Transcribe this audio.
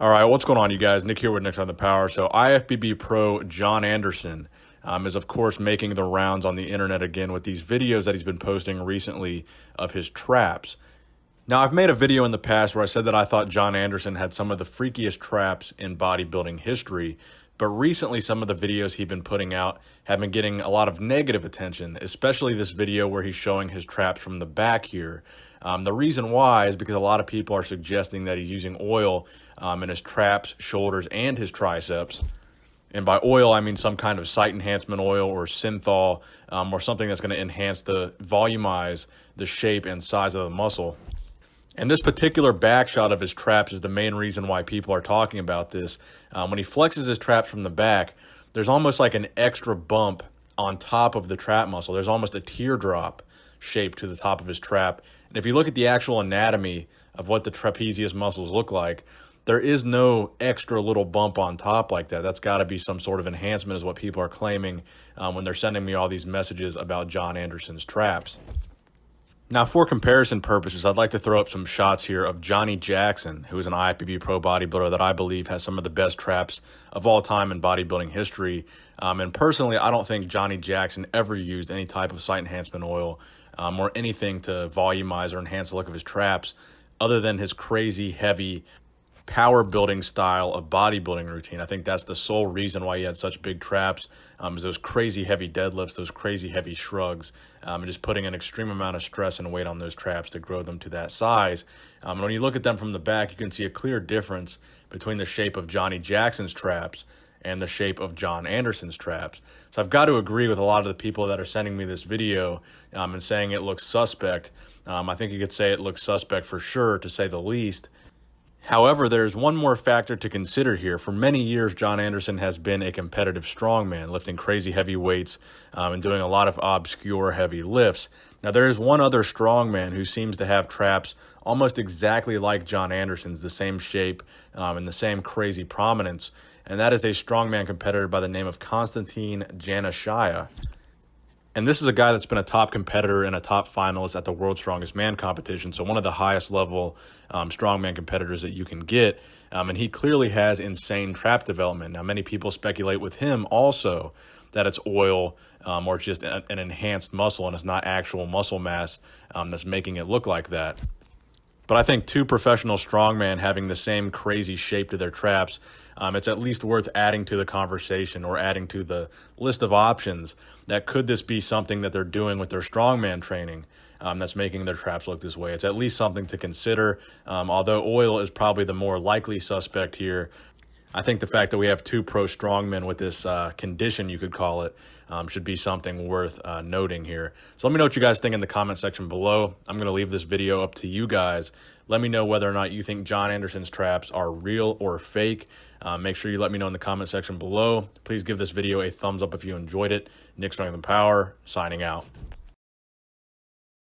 All right, what's going on, you guys? Nick here with Nick's on the Power. So IFBB Pro John Anderson is, of course, making the rounds on the internet again with these videos that he's been posting recently of his traps. Now, I've made a video in the past where I said that I thought John Anderson had some of the freakiest traps in bodybuilding history, but recently some of the videos he's been putting out have been getting a lot of negative attention, especially this video where he's showing his traps from the back here. The reason why is because a lot of people are suggesting that he's using oil in his traps, shoulders, and his triceps. And by oil, I mean some kind of site enhancement oil or synthol or something that's going to enhance volumize the shape and size of the muscle. And this particular back shot of his traps is the main reason why people are talking about this. When he flexes his traps from the back, there's almost like an extra bump on top of the trap muscle. There's almost a teardrop shape to the top of his trap. And if you look at the actual anatomy of what the trapezius muscles look like, there is no extra little bump on top like that. That's got to be some sort of enhancement is what people are claiming when they're sending me all these messages about John Anderson's traps. Now, for comparison purposes, I'd like to throw up some shots here of Johnny Jackson, who is an IFBB Pro bodybuilder that I believe has some of the best traps of all time in bodybuilding history. And personally, I don't think Johnny Jackson ever used any type of site enhancement oil or anything to volumize or enhance the look of his traps other than his crazy, heavy, power building style of bodybuilding routine. I think that's the sole reason why he had such big traps, is those crazy heavy deadlifts, those crazy heavy shrugs, and just putting an extreme amount of stress and weight on those traps to grow them to that size. And when you look at them from the back, you can see a clear difference between the shape of Johnny Jackson's traps and the shape of John Anderson's traps. So I've got to agree with a lot of the people that are sending me this video and saying it looks suspect. I think you could say it looks suspect for sure, to say the least. However, there's one more factor to consider here. For many years, John Anderson has been a competitive strongman, lifting crazy heavy weights and doing a lot of obscure heavy lifts. Now, there is one other strongman who seems to have traps almost exactly like John Anderson's, the same shape and the same crazy prominence, and that is a strongman competitor by the name of Konstantin Janashaya. And this is a guy that's been a top competitor and a top finalist at the World's Strongest Man competition, so one of the highest level strongman competitors that you can get. And he clearly has insane trap development. Now, many people speculate with him also that it's oil or it's just an enhanced muscle and it's not actual muscle mass that's making it look like that. But I think two professional strongmen having the same crazy shape to their traps, it's at least worth adding to the conversation or adding to the list of options that could this be something that they're doing with their strongman training that's making their traps look this way. It's at least something to consider. Although oil is probably the more likely suspect here, I think the fact that we have two pro strongmen with this condition, you could call it, should be something worth noting here. So let me know what you guys think in the comment section below. I'm going to leave this video up to you guys. Let me know whether or not you think John Anderson's traps are real or fake. Make sure you let me know in the comment section below. Please give this video a thumbs up if you enjoyed it. Nick's on the Power, signing out.